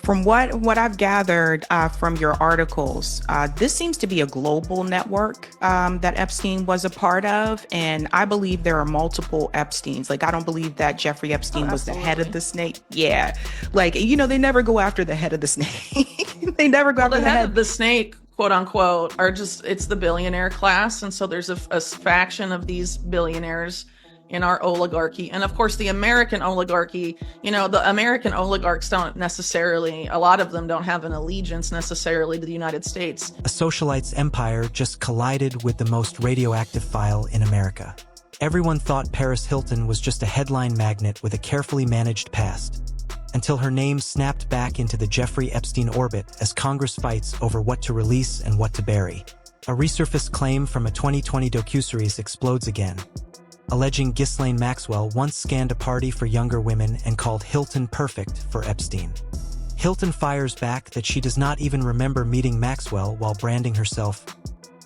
From what I've gathered from your articles, this seems to be a global network that Epstein was a part of, and I believe there are multiple Epsteins. Like, I don't believe that Jeffrey Epstein was the head of the snake. Yeah, like, they never go after the head of the snake. They never go after the head of the snake, quote unquote, it's the billionaire class, and so there's a faction of these billionaires in our oligarchy. And of course, the American oligarchy, the American oligarchs don't necessarily, a lot of them don't have an allegiance necessarily to the United States. A socialite's empire just collided with the most radioactive file in America. Everyone thought Paris Hilton was just a headline magnet with a carefully managed past, until her name snapped back into the Jeffrey Epstein orbit as Congress fights over what to release and what to bury. A resurfaced claim from a 2020 docuseries explodes again, alleging Ghislaine Maxwell once scanned a party for younger women and called Hilton perfect for Epstein. Hilton fires back that she does not even remember meeting Maxwell while branding herself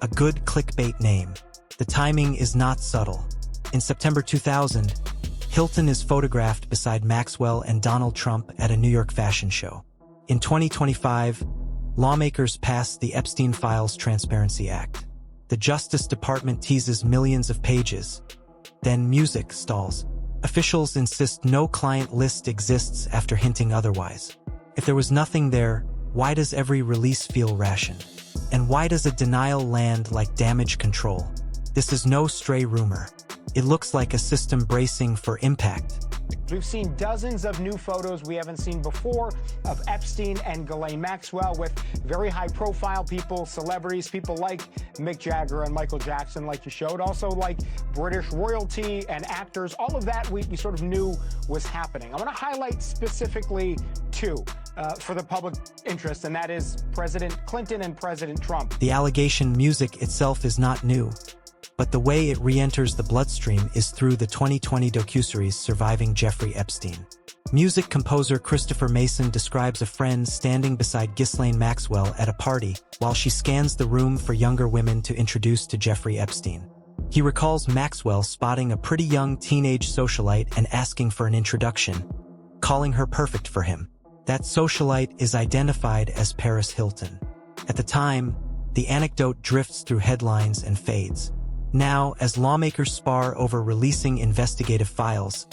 a good clickbait name. The timing is not subtle. In September 2000, Hilton is photographed beside Maxwell and Donald Trump at a New York fashion show. In 2025, lawmakers passed the Epstein Files Transparency Act. The Justice Department teases millions of pages. Then music stalls. Officials insist no client list exists after hinting otherwise. If there was nothing there, why does every release feel rationed? And why does a denial land like damage control? This is no stray rumor. It looks like a system bracing for impact. We've seen dozens of new photos we haven't seen before of Epstein and Ghislaine Maxwell with very high-profile people, celebrities, people like Mick Jagger and Michael Jackson, like you showed, also like British royalty and actors. All of that we sort of knew was happening. I want to highlight specifically two for the public interest, and that is President Clinton and President Trump. The allegation music itself is not new, but the way it re-enters the bloodstream is through the 2020 docuseries Surviving Jeffrey Epstein. Music composer Christopher Mason describes a friend standing beside Ghislaine Maxwell at a party while she scans the room for younger women to introduce to Jeffrey Epstein. He recalls Maxwell spotting a pretty young teenage socialite and asking for an introduction, calling her perfect for him. That socialite is identified as Paris Hilton. At the time, the anecdote drifts through headlines and fades. Now, as lawmakers spar over releasing investigative files,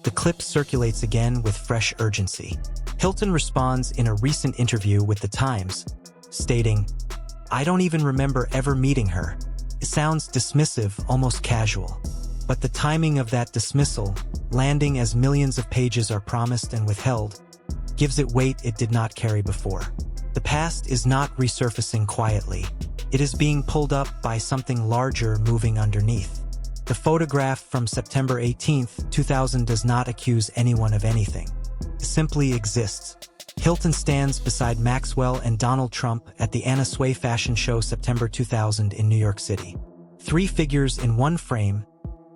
the clip circulates again with fresh urgency. Hilton responds in a recent interview with The Times, stating, "I don't even remember ever meeting her." It sounds dismissive, almost casual. But the timing of that dismissal, landing as millions of pages are promised and withheld, gives it weight it did not carry before. The past is not resurfacing quietly. It is being pulled up by something larger moving underneath. The photograph from September 18th, 2000 does not accuse anyone of anything. It simply exists. Hilton stands beside Maxwell and Donald Trump at the Anna Sui fashion show September 2000 in New York City. Three figures in one frame,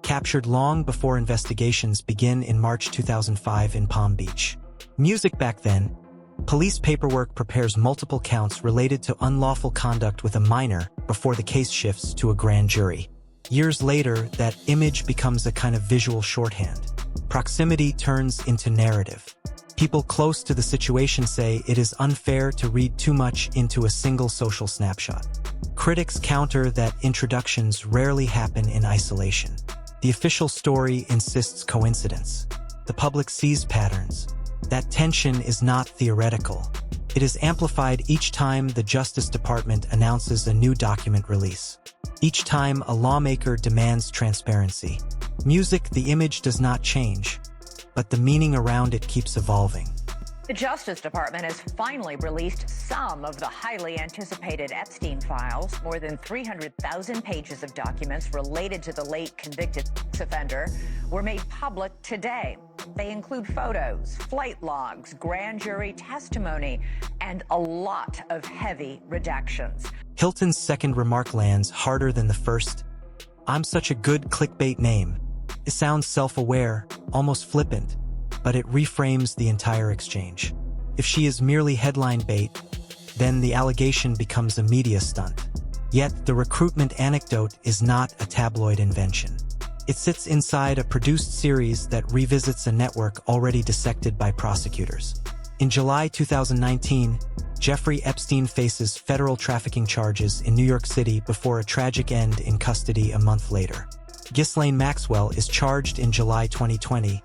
captured long before investigations begin in March 2005 in Palm Beach. Music back then. Police paperwork prepares multiple counts related to unlawful conduct with a minor before the case shifts to a grand jury. Years later, that image becomes a kind of visual shorthand. Proximity turns into narrative. People close to the situation say it is unfair to read too much into a single social snapshot. Critics counter that introductions rarely happen in isolation. The official story insists coincidence. The public sees patterns. That tension is not theoretical. It is amplified each time the Justice Department announces a new document release. Each time a lawmaker demands transparency. Music, the image does not change, but the meaning around it keeps evolving. The Justice Department has finally released some of the highly anticipated Epstein files. More than 300,000 pages of documents related to the late convicted sex offender were made public today. They include photos, flight logs, grand jury testimony, and a lot of heavy redactions. Hilton's second remark lands harder than the first. "I'm such a good clickbait name." It sounds self-aware, almost flippant, but it reframes the entire exchange. If she is merely headline bait, then the allegation becomes a media stunt. Yet the recruitment anecdote is not a tabloid invention. It sits inside a produced series that revisits a network already dissected by prosecutors. In July 2019, Jeffrey Epstein faces federal trafficking charges in New York City before a tragic end in custody a month later. Ghislaine Maxwell is charged in July 2020,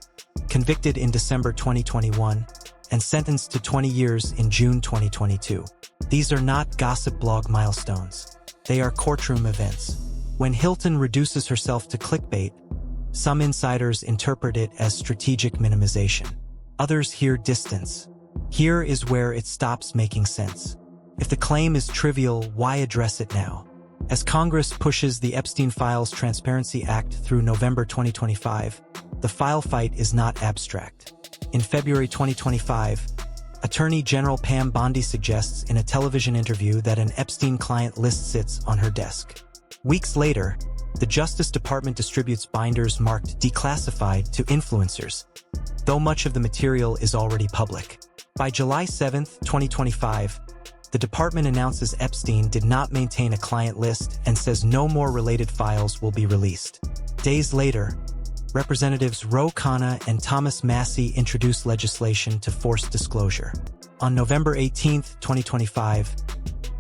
convicted in December 2021, and sentenced to 20 years in June 2022. These are not gossip blog milestones. They are courtroom events. When Hilton reduces herself to clickbait, some insiders interpret it as strategic minimization. Others hear distance. Here is where it stops making sense. If the claim is trivial, why address it now? As Congress pushes the Epstein Files Transparency Act through November 2025, the file fight is not abstract. In February 2025, Attorney General Pam Bondi suggests in a television interview that an Epstein client list sits on her desk. Weeks later, the Justice Department distributes binders marked declassified to influencers, though much of the material is already public. By July 7, 2025, the department announces Epstein did not maintain a client list and says no more related files will be released. Days later, Representatives Ro Khanna and Thomas Massie introduced legislation to force disclosure. On November 18, 2025,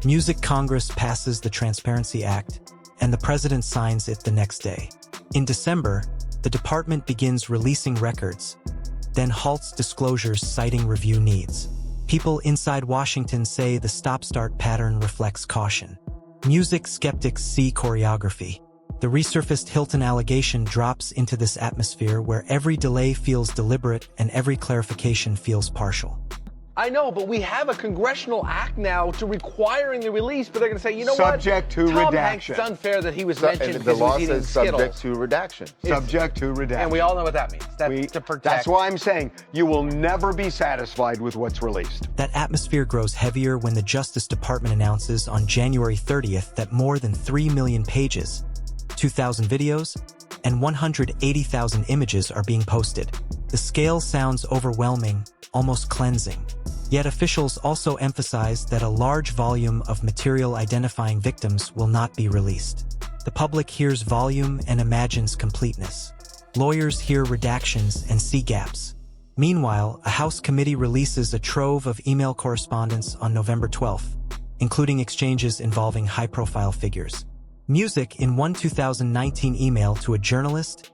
Music Congress passes the Transparency Act, and the president signs it the next day. In December, the department begins releasing records, then halts disclosures citing review needs. People inside Washington say the stop-start pattern reflects caution. Music skeptics see choreography. The resurfaced Hilton allegation drops into this atmosphere where every delay feels deliberate and every clarification feels partial. I know, but we have a congressional act now to requiring the release, but they're going to say, you know subject what? To Tom redaction. Hanks, it's unfair that he was mentioned and the because he law was eating says Skittles. subject to redaction. Subject to redaction. And we all know what that means. That's to protect. That's why I'm saying you will never be satisfied with what's released. That atmosphere grows heavier when the Justice Department announces on January 30th that more than 3 million pages, 2,000 videos, and 180,000 images are being posted. The scale sounds overwhelming, almost cleansing. Yet officials also emphasize that a large volume of material identifying victims will not be released. The public hears volume and imagines completeness. Lawyers hear redactions and see gaps. Meanwhile, a House committee releases a trove of email correspondence on November 12th, including exchanges involving high-profile figures. Music in one 2019 email to a journalist,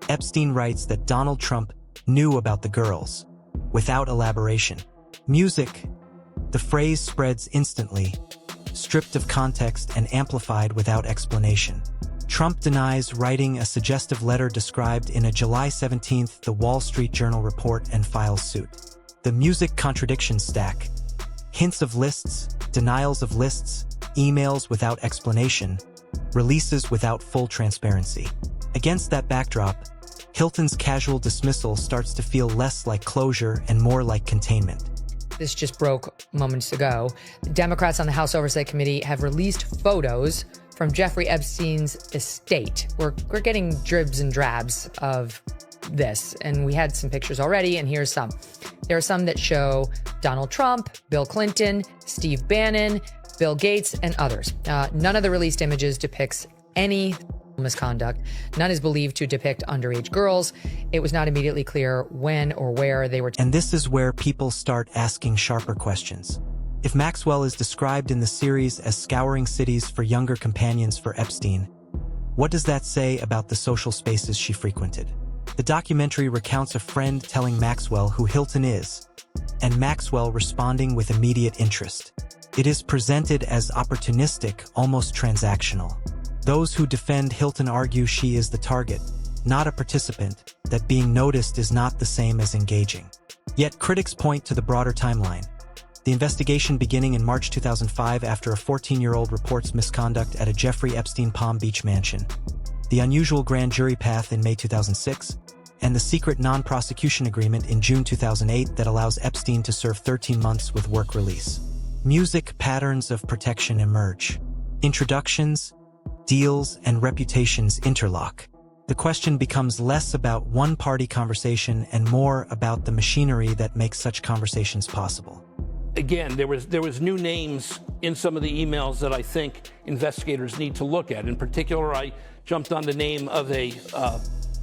Epstein writes that Donald Trump knew about the girls, without elaboration. Music, the phrase spreads instantly, stripped of context and amplified without explanation. Trump denies writing a suggestive letter described in a July 17th The Wall Street Journal report and files suit. The music contradictions stack. Hints of lists, denials of lists, emails without explanation, releases without full transparency. Against that backdrop, Hilton's casual dismissal starts to feel less like closure and more like containment. This just broke moments ago. The Democrats on the House Oversight Committee have released photos from Jeffrey Epstein's estate. We're getting dribs and drabs of this, and we had some pictures already, and here's some. There are some that show Donald Trump, Bill Clinton, Steve Bannon, Bill Gates, and others. None of the released images depicts any misconduct. None is believed to depict underage girls. It was not immediately clear when or where they were. And this is where people start asking sharper questions. If Maxwell is described in the series as scouring cities for younger companions for Epstein, what does that say about the social spaces she frequented? The documentary recounts a friend telling Maxwell who Hilton is, and Maxwell responding with immediate interest. It is presented as opportunistic, almost transactional. Those who defend Hilton argue she is the target, not a participant, that being noticed is not the same as engaging. Yet critics point to the broader timeline. The investigation beginning in March 2005 after a 14-year-old reports misconduct at a Jeffrey Epstein Palm Beach mansion, the unusual grand jury path in May 2006, and the secret non-prosecution agreement in June 2008 that allows Epstein to serve 13 months with work release. Music patterns of protection emerge. Introductions, deals, and reputations interlock. The question becomes less about one-party conversation and more about the machinery that makes such conversations possible. Again, there was new names in some of the emails that I think investigators need to look at. In particular, I jumped on the name of a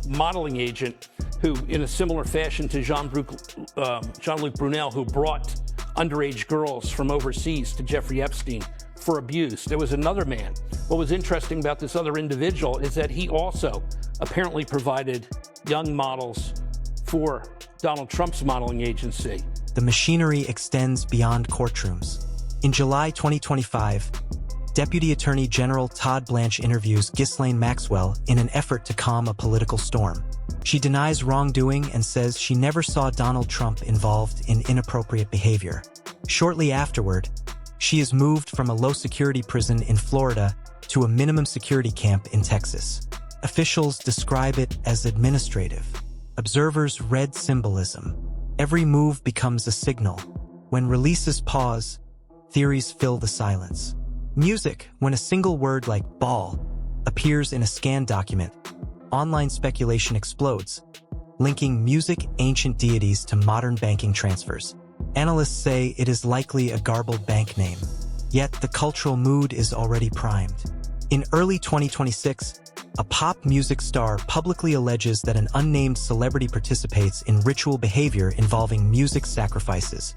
modeling agent who, in a similar fashion to Jean-Luc Brunel, who brought underage girls from overseas to Jeffrey Epstein for abuse. There was another man. What was interesting about this other individual is that he also apparently provided young models for Donald Trump's modeling agency. The machinery extends beyond courtrooms. In July 2025, Deputy Attorney General Todd Blanche interviews Ghislaine Maxwell in an effort to calm a political storm. She denies wrongdoing and says she never saw Donald Trump involved in inappropriate behavior. Shortly afterward, she is moved from a low-security prison in Florida to a minimum security camp in Texas. Officials describe it as administrative. Observers read symbolism. Every move becomes a signal. When releases pause, theories fill the silence. Music, when a single word like ball appears in a scanned document, online speculation explodes, linking music ancient deities to modern banking transfers. Analysts say it is likely a garbled bank name, yet the cultural mood is already primed. In early 2026, a pop music star publicly alleges that an unnamed celebrity participates in ritual behavior involving music sacrifices,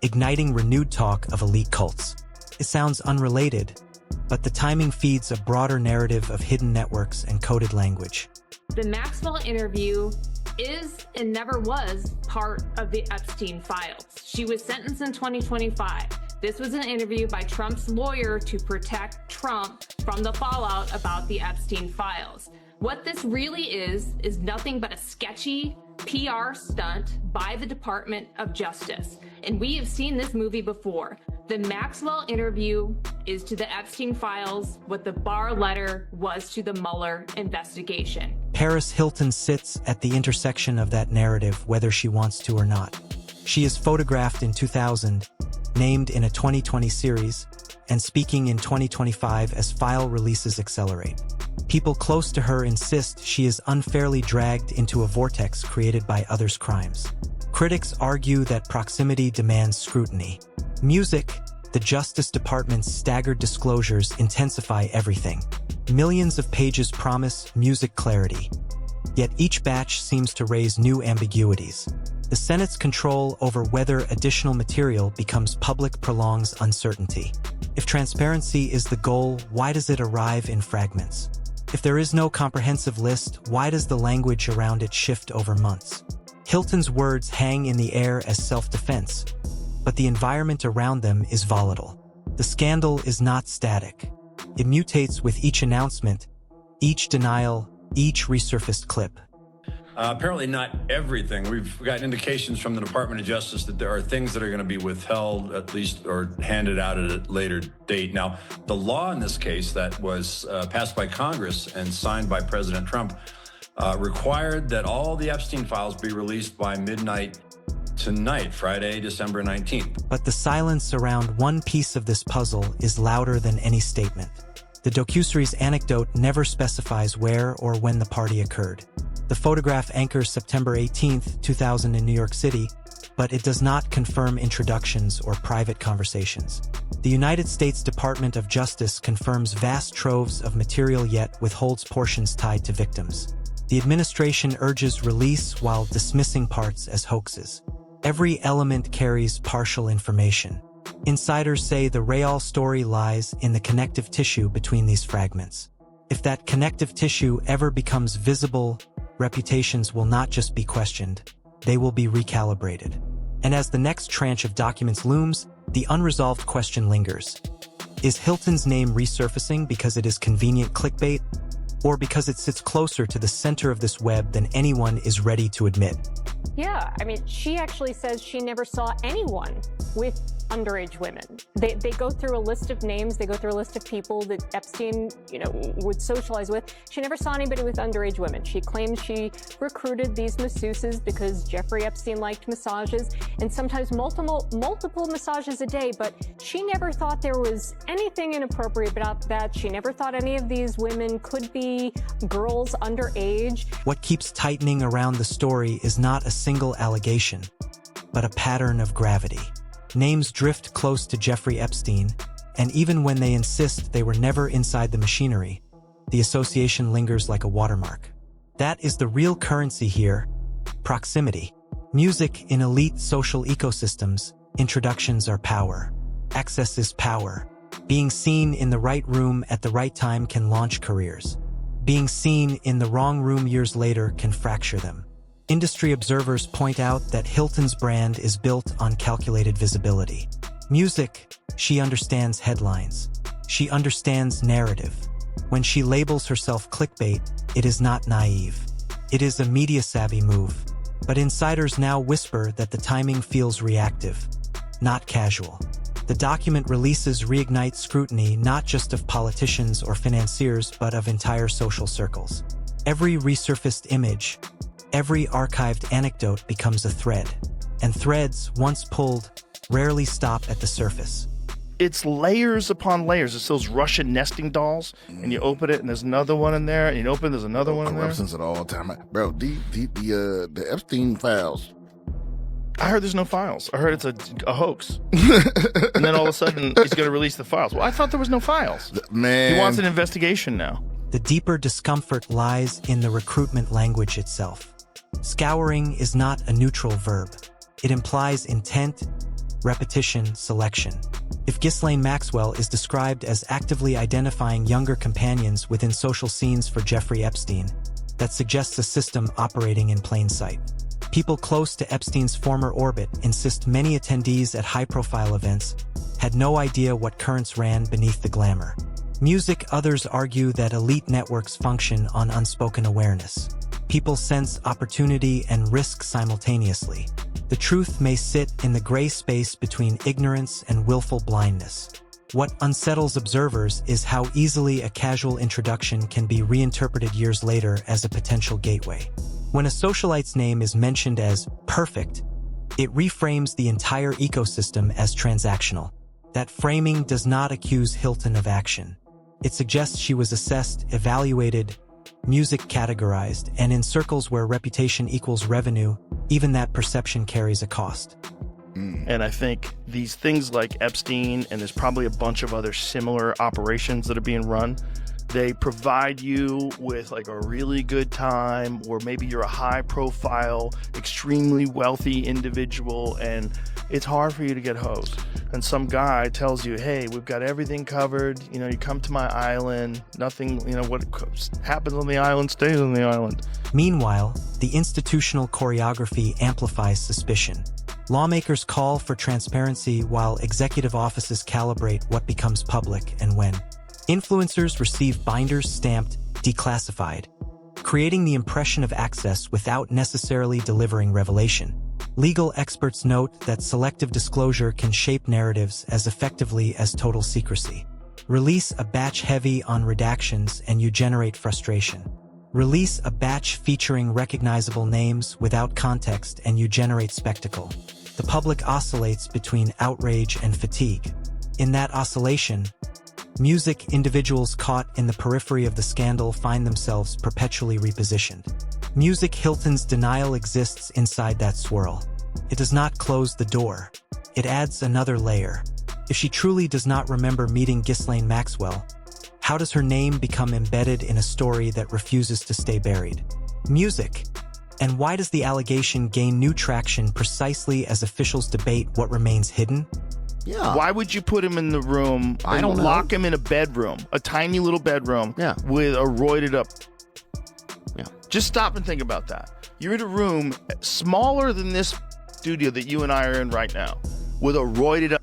igniting renewed talk of elite cults. It sounds unrelated, but the timing feeds a broader narrative of hidden networks and coded language. The Maxwell interview is and never was part of the Epstein files. She was sentenced in 2025. This was an interview by Trump's lawyer to protect Trump from the fallout about the Epstein files. What this really is nothing but a sketchy PR stunt by the Department of Justice. And we have seen this movie before. The Maxwell interview is to the Epstein files what the Barr letter was to the Mueller investigation. Paris Hilton sits at the intersection of that narrative, whether she wants to or not. She is photographed in 2000, named in a 2020 series, and speaking in 2025 as file releases accelerate. People close to her insist she is unfairly dragged into a vortex created by others' crimes. Critics argue that proximity demands scrutiny. Music, the Justice Department's staggered disclosures intensify everything. Millions of pages promise music clarity, yet each batch seems to raise new ambiguities. The Senate's control over whether additional material becomes public prolongs uncertainty. If transparency is the goal, why does it arrive in fragments? If there is no comprehensive list, why does the language around it shift over months? Hilton's words hang in the air as self-defense, but the environment around them is volatile. The scandal is not static. It mutates with each announcement, each denial, each resurfaced clip. Apparently not everything. We've got indications from the Department of Justice that there are things that are going to be withheld, at least, or handed out at a later date. Now, the law in this case that was passed by Congress and signed by President Trump required that all the Epstein files be released by midnight tonight, Friday, December 19th. But the silence around one piece of this puzzle is louder than any statement. The docuseries anecdote never specifies where or when the party occurred. The photograph anchors September 18, 2000 in New York City, but it does not confirm introductions or private conversations. The United States Department of Justice confirms vast troves of material yet withholds portions tied to victims. The administration urges release while dismissing parts as hoaxes. Every element carries partial information. Insiders say the real story lies in the connective tissue between these fragments. If that connective tissue ever becomes visible, reputations will not just be questioned, they will be recalibrated. And as the next tranche of documents looms, the unresolved question lingers. Is Hilton's name resurfacing because it is convenient clickbait, or because it sits closer to the center of this web than anyone is ready to admit? Yeah, I memean, she actually says she never saw anyone with underage women. They go through a list of names, they go through a list of people that Epstein, would socialize with. She never saw anybody with underage women. She claims she recruited these masseuses because Jeffrey Epstein liked massages, and sometimes multiple massages a day, but she never thought there was anything inappropriate about that. She never thought any of these women could be girls underage. What keeps tightening around the story is not a single allegation, but a pattern of gravity. Names drift close to Jeffrey Epstein, and even when they insist they were never inside the machinery, the association lingers like a watermark. That is the real currency here, Proximity. Music in elite social ecosystems, introductions are power. Access is power. Being seen in the right room at the right time can launch careers. Being seen in the wrong room years later can fracture them. Industry observers point out that Hilton's brand is built on calculated visibility. Music, she understands headlines. She understands narrative. When she labels herself clickbait, it is not naive. It is a media-savvy move. But insiders now whisper that the timing feels reactive, not casual. The document releases reignite scrutiny not just of politicians or financiers, but of entire social circles. Every resurfaced image, every archived anecdote becomes a thread. And threads, once pulled, rarely stop at the surface. It's layers upon layers. It's those Russian nesting dolls, and you open it, and there's another one in there, and you open, there's another one in there. Corruptions at all time, bro. The Epstein files. I heard there's no files. I heard it's a hoax. And then all of a sudden, he's going to release the files. Well, I thought there was no files. Man, he wants an investigation now. The deeper discomfort lies in the recruitment language itself. Scouring is not a neutral verb. It implies intent, repetition, selection. If Ghislaine Maxwell is described as actively identifying younger companions within social scenes for Jeffrey Epstein, that suggests a system operating in plain sight. People close to Epstein's former orbit insist many attendees at high-profile events had no idea what currents ran beneath the glamour. Music, others argue that elite networks function on unspoken awareness. People sense opportunity and risk simultaneously. The truth may sit in the gray space between ignorance and willful blindness. What unsettles observers is how easily a casual introduction can be reinterpreted years later as a potential gateway. When a socialite's name is mentioned as perfect, it reframes the entire ecosystem as transactional. That framing does not accuse Hilton of action. It suggests she was assessed, evaluated, music categorized, and in circles where reputation equals revenue, even that perception carries a cost. And I think these things like Epstein, and there's probably a bunch of other similar operations that are being run, they provide you with like a really good time, or maybe you're a high profile, extremely wealthy individual, and it's hard for you to get hosed. And some guy tells you, hey, we've got everything covered. You know, you come to my island, nothing, you know, what happens on the island stays on the island. Meanwhile, the institutional choreography amplifies suspicion. Lawmakers call for transparency while executive offices calibrate what becomes public and when. Influencers receive binders stamped declassified, creating the impression of access without necessarily delivering revelation. Legal experts note that selective disclosure can shape narratives as effectively as total secrecy. Release a batch heavy on redactions and you generate frustration. Release a batch featuring recognizable names without context and you generate spectacle. The public oscillates between outrage and fatigue. In that oscillation, music individuals caught in the periphery of the scandal find themselves perpetually repositioned. Music Hilton's denial exists inside that swirl. It does not close the door. It adds another layer. If she truly does not remember meeting Ghislaine Maxwell, how does her name become embedded in a story that refuses to stay buried? Music. And why does the allegation gain new traction precisely as officials debate what remains hidden? Yeah. Why would you put him in the room and lock him in a bedroom, a tiny little bedroom with a roided up? Yeah. Just stop and think about that. You're in a room smaller than this studio that you and I are in right now with a roided up.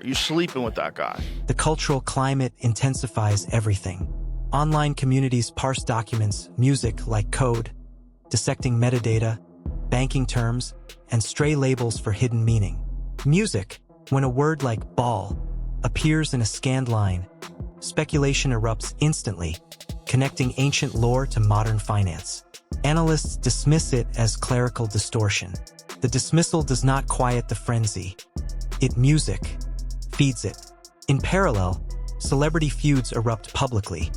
You're sleeping with that guy. The cultural climate intensifies everything. Online communities parse documents, music like code, dissecting metadata, banking terms, and stray labels for hidden meaning. Music, when a word like ball appears in a scanned line, speculation erupts instantly, connecting ancient lore to modern finance. Analysts dismiss it as clerical distortion. The dismissal does not quiet the frenzy. It music feeds it. In parallel, celebrity feuds erupt publicly,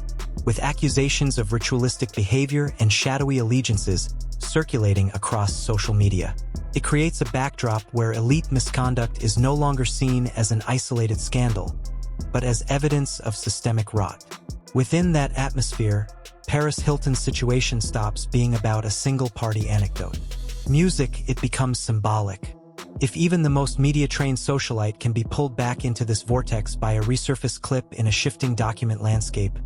with accusations of ritualistic behavior and shadowy allegiances circulating across social media. It creates a backdrop where elite misconduct is no longer seen as an isolated scandal, but as evidence of systemic rot. Within that atmosphere, Paris Hilton's situation stops being about a single-party anecdote. Music, it becomes symbolic. If even the most media-trained socialite can be pulled back into this vortex by a resurfaced clip in a shifting document landscape,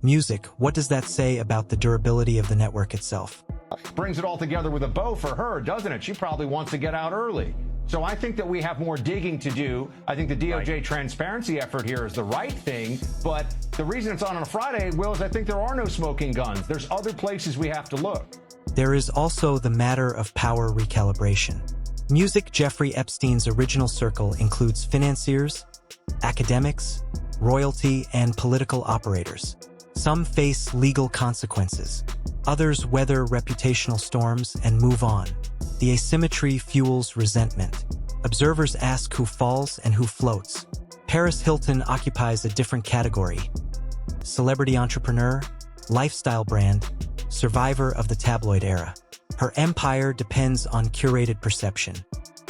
music, what does that say about the durability of the network itself? Brings it all together with a bow for her, doesn't it? She probably wants to get out early. So I think that we have more digging to do. I think the DOJ transparency effort here is the right thing. But the reason it's on a Friday, Will, is I think there are no smoking guns. There's other places we have to look. There is also the matter of power recalibration. Music Jeffrey Epstein's original circle includes financiers, academics, royalty, and political operators. Some face legal consequences. Others weather reputational storms and move on. The asymmetry fuels resentment. Observers ask who falls and who floats. Paris Hilton occupies a different category. Celebrity entrepreneur, lifestyle brand, survivor of the tabloid era. Her empire depends on curated perception.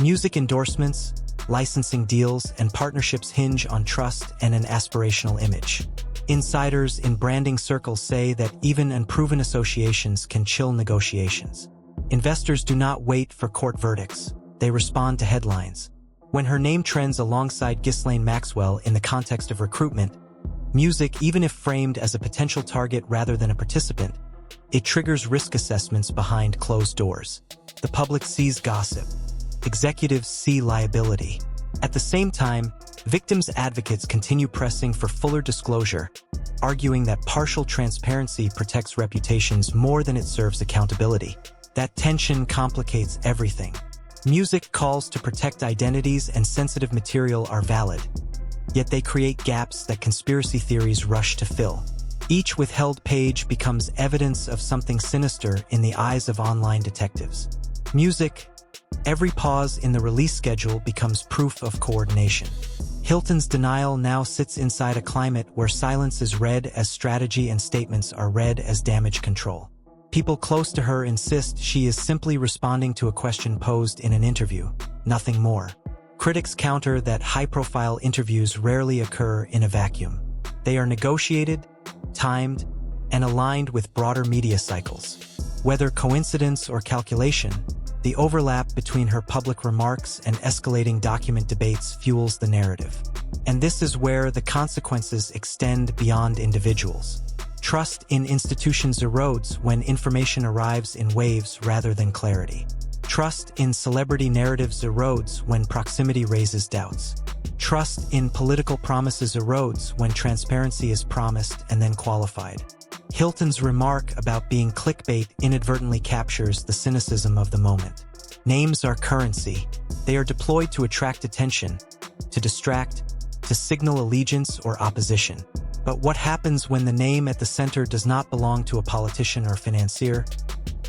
Music endorsements, licensing deals, and partnerships hinge on trust and an aspirational image. Insiders in branding circles say that even unproven associations can chill negotiations. Investors do not wait for court verdicts. They respond to headlines. When her name trends alongside Ghislaine Maxwell in the context of recruitment, music, even if framed as a potential target rather than a participant, it triggers risk assessments behind closed doors. The public sees gossip. Executives see liability. At the same time, victims' advocates continue pressing for fuller disclosure, arguing that partial transparency protects reputations more than it serves accountability. That tension complicates everything. Music calls to protect identities and sensitive material are valid, yet they create gaps that conspiracy theories rush to fill. Each withheld page becomes evidence of something sinister in the eyes of online detectives. Music, every pause in the release schedule becomes proof of coordination. Hilton's denial now sits inside a climate where silence is read as strategy and statements are read as damage control. People close to her insist she is simply responding to a question posed in an interview, nothing more. Critics counter that high-profile interviews rarely occur in a vacuum. They are negotiated, timed, and aligned with broader media cycles. Whether coincidence or calculation, the overlap between her public remarks and escalating document debates fuels the narrative. And this is where the consequences extend beyond individuals. Trust in institutions erodes when information arrives in waves rather than clarity. Trust in celebrity narratives erodes when proximity raises doubts. Trust in political promises erodes when transparency is promised and then qualified. Hilton's remark about being clickbait inadvertently captures the cynicism of the moment. Names are currency. They are deployed to attract attention, to distract, to signal allegiance or opposition. But what happens when the name at the center does not belong to a politician or financier,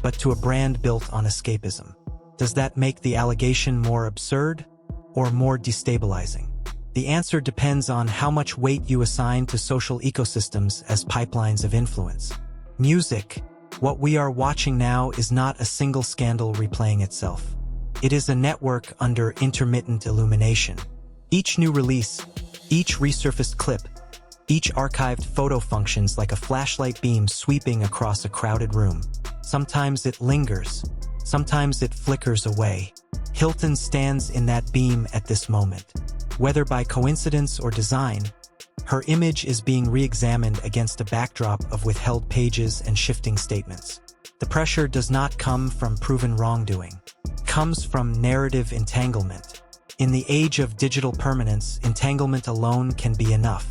but to a brand built on escapism? Does that make the allegation more absurd or more destabilizing? The answer depends on how much weight you assign to social ecosystems as pipelines of influence. Music, what we are watching now, is not a single scandal replaying itself. It is a network under intermittent illumination. Each new release, each resurfaced clip, each archived photo functions like a flashlight beam sweeping across a crowded room. Sometimes it lingers, sometimes it flickers away. Hilton stands in that beam at this moment. Whether by coincidence or design, her image is being re-examined against a backdrop of withheld pages and shifting statements. The pressure does not come from proven wrongdoing. It comes from narrative entanglement. In the age of digital permanence, entanglement alone can be enough.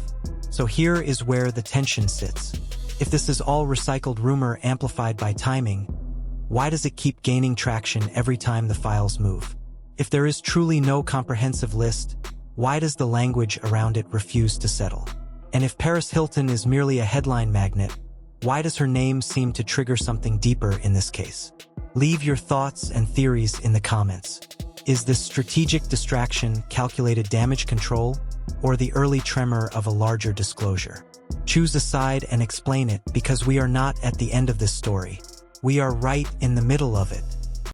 So here is where the tension sits. If this is all recycled rumor amplified by timing, why does it keep gaining traction every time the files move? If there is truly no comprehensive list, why does the language around it refuse to settle? And if Paris Hilton is merely a headline magnet, why does her name seem to trigger something deeper in this case? Leave your thoughts and theories in the comments. Is this strategic distraction calculated damage control, or the early tremor of a larger disclosure? Choose a side and explain it, because we are not at the end of this story. We are right in the middle of it.